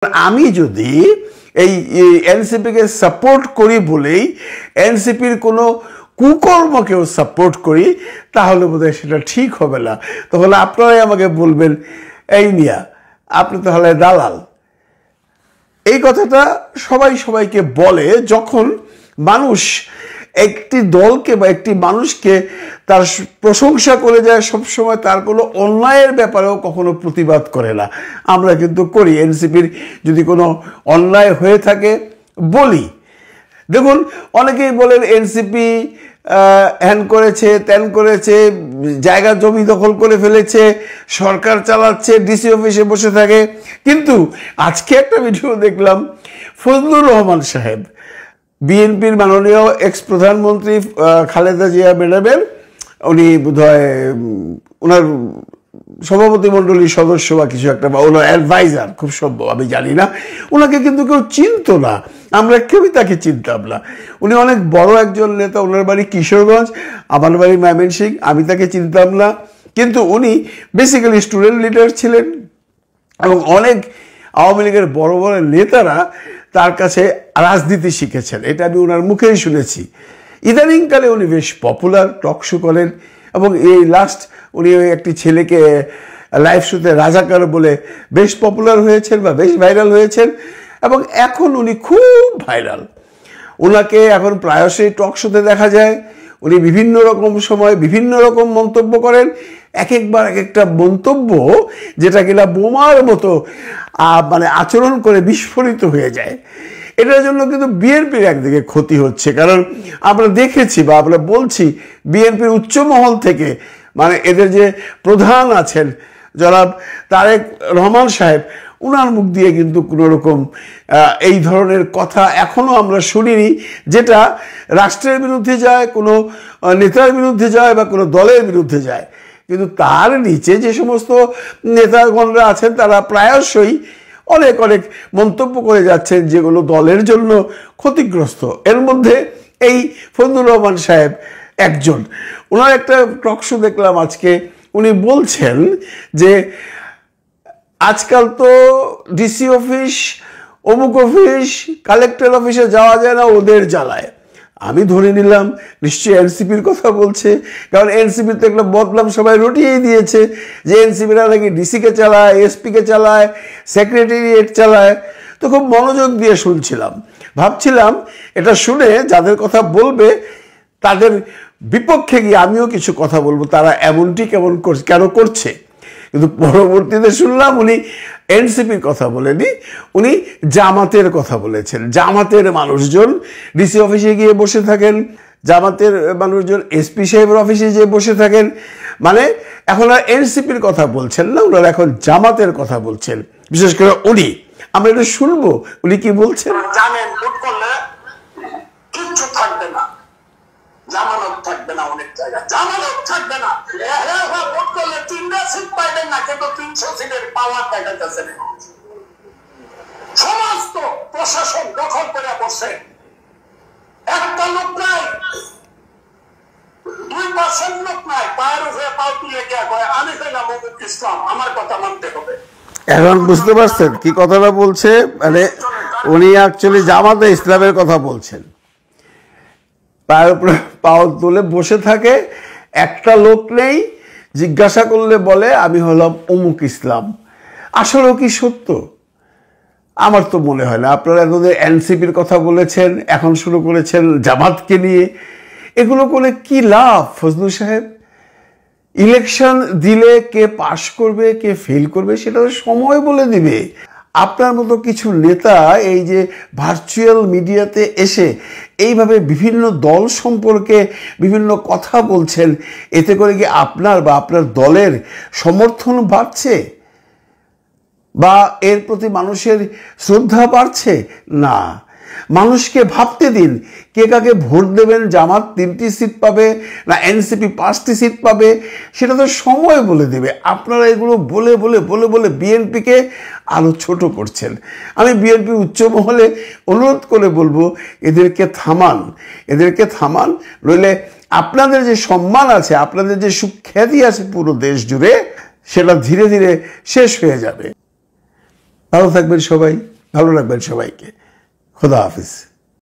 আমি যদি এই এনসিপিকে সাপোর্ট করি বলেই এনসিপির কোনো কুকর্মকেও সাপোর্ট করি তাহলে বোধহয় সেটা ঠিক হবে না। তাহলে আপনারাই আমাকে বলবেন, এই মিয়া আপনি তাহলে দালাল। এই কথাটা সবাই সবাইকে বলে যখন মানুষ একটি দলকে বা একটি মানুষকে তার প্রশংসা করে যায়, সবসময় তার কোনো অন্যায়ের ব্যাপারেও কখনো প্রতিবাদ করে না। আমরা কিন্তু করি, এনসিপির যদি কোনো অন্যায় হয়ে থাকে বলি। দেখুন, অনেকেই বলেন এনসিপি হ্যান করেছে, ত্যান করেছে, জায়গা জমি দখল করে ফেলেছে, সরকার চালাচ্ছে, ডিসি অফিসে বসে থাকে। কিন্তু আজকে একটা ভিডিও দেখলাম, ফজলুর রহমান সাহেব, বিএনপির মাননীয় এক্স প্রধানমন্ত্রী খালেদা জিয়া ম্যাডামের, উনি বোধহয় ওনার সভাপতি মণ্ডলীর সদস্য বা কিছু একটা, বা ওনার অ্যাডভাইজার খুব সম্ভব, আমি জানি না। ওনাকে কিন্তু কেউ চিনত না, আমরা কেউই তাকে চিনতাম না। উনি অনেক বড় একজন নেতা, ওনার বাড়ি কিশোরগঞ্জ, আমার বাড়ি ময়মনসিংহ, আমি তাকে চিনতাম না। কিন্তু উনি বেসিক্যালি স্টুডেন্ট লিডার ছিলেন এবং অনেক আওয়ামী লীগের বড় বড় নেতারা তার কাছে রাজনীতি শিখেছেন, এটা আমি ওনার মুখেই শুনেছি। ইদানিংকালে উনি বেশ পপুলার, টক শো করেন এবং এই লাস্ট উনি একটি ছেলেকে লাইভ শোতে রাজাকার বলে বেশ পপুলার হয়েছেন বা বেশ ভাইরাল হয়েছেন এবং এখন উনি খুব ভাইরাল। ওনাকে এখন প্রায়শই টক শোতে দেখা যায়। উনি বিভিন্ন রকম সময় বিভিন্ন রকম মন্তব্য করেন, এক একবার এক একটা মন্তব্য যেটা কিনা বোমার মতো মানে আচরণ করে বিস্ফোরিত হয়ে যায়। এটার জন্য কিন্তু বিএনপির একদিকে ক্ষতি হচ্ছে, কারণ আমরা দেখেছি বা আমরা বলছি বিএনপির উচ্চ মহল থেকে, মানে এদের যে প্রধান আছেন জনাব তারেক রহমান সাহেব, ওনার মুখ দিয়ে কিন্তু কোনো রকম এই ধরনের কথা এখনও আমরা শুনিনি যেটা রাষ্ট্রের বিরুদ্ধে যায়, কোনো নেতার বিরুদ্ধে যায় বা কোনো দলের বিরুদ্ধে যায়। কিন্তু তার নিচে যে সমস্ত নেতাগণরা আছেন তারা প্রায়শই অনেক অনেক মন্তব্য করে যাচ্ছেন যেগুলো দলের জন্য ক্ষতিগ্রস্ত। এর মধ্যে এই ফজলুর রহমান সাহেব একজন। ওনার একটা টক শো দেখলাম আজকে, উনি বলছেন যে আজকাল তো ডিসি অফিস, অমুক অফিস, কালেক্টর অফিসে যাওয়া যায় না, ওদের জ্বালায়। আমি ধরে নিলাম নিশ্চয়ই এনসিপির কথা বলছে, কারণ এনসিপির তো একটা বদনাম সবাই রটিয়েই দিয়েছে যে এনসিপিরা নাকি ডিসিকে চালায়, এসপিকে চালায়, সেক্রেটারিয়েট চালায়। তো খুব মনোযোগ দিয়ে শুনছিলাম, ভাবছিলাম এটা শুনে যাদের কথা বলবে তাদের বিপক্ষে গিয়ে আমিও কিছু কথা বলবো, তারা এমনটি কেন করছে। কিন্তু পরবর্তীতে শুনলাম উনি এনসিপির কথা বলেনি, উনি জামাতের কথা বলেছেন। জামাতের মানুষজন ডিসি অফিসে গিয়ে বসে থাকেন, জামাতের মানুষজন এসপি সাহেবের অফিসে গিয়ে বসে থাকেন। মানে এখন আর এনসিপির কথা বলছেন না, ওনারা এখন জামাতের কথা বলছেন, বিশেষ করে উনি। আমরা এটা শুনবো উনি কি বলছেন। জানেন ভোট করলে কিচ্ছু থাকবে না, জামানত থাকবে না, অনেক জায়গায় জামানত থাকবে না। ভোট করলে 3টা সিট পাইবেন না, কিন্তু 300 সিটের পাওয়ার দেখাতেছে। সমস্ত প্রশাসন দখল করে বসে, একটা লোক নাই, 2% লোক নাই, পায়ের উপরে পাও তুলে গিয়া কয় আমি কইলাম অমুক ইসলাম, আমার কথা মানতে হবে। এখন বুঝতে পারছেন কি কথাটা বলছে? মানে উনি অ্যাকচুয়ালি জামাতে ইসলামের কথা বলছেন। পায়ের উপরে পাও তুলে বসে থাকে, একটা লোক নেই, জিজ্ঞাসা করলে বলে আমি হলাম অমুক ইসলাম। আসলেও কি সত্য? আমার তো মনে হয় না। আপনারা এতদিন এনসিপির কথা বলেছেন, এখন শুরু করেছেন জামাতকে নিয়ে। এগুলো করে কি লাভ ফজলু সাহেব? ইলেকশন দিলে কে পাশ করবে কে ফেল করবে সেটা তো সময় বলে দিবে। আপনার মতো কিছু নেতা এই যে ভার্চুয়াল মিডিয়াতে এসে এইভাবে বিভিন্ন দল সম্পর্কে বিভিন্ন কথা বলছেন, এতে করে কি আপনার বা আপনার দলের সমর্থন বাড়ছে বা এর প্রতি মানুষের শ্রদ্ধা বাড়ছে? না, মানুষকে ভাবতে দিন কে কাকে ভোট দেবেন। জামাত 3টি সিট পাবে না এনসিপি 5টি সিট পাবে, সেটা তো সময় বলে দেবে। আপনারা এগুলো বলে বলে বলে বলে বিএনপিকে আরও ছোট করছেন। আমি বিএনপি উচ্চ মহলে অনুরোধ করে বলবো এদেরকে থামান, এদেরকে থামান, নইলে আপনাদের যে সম্মান আছে, আপনাদের যে সুখ্যাতি আছে পুরো দেশ জুড়ে, সেটা ধীরে ধীরে শেষ হয়ে যাবে। ভালো থাকবেন সবাই। ভালো রাখবেন সবাইকে। খোদা হাফিজ।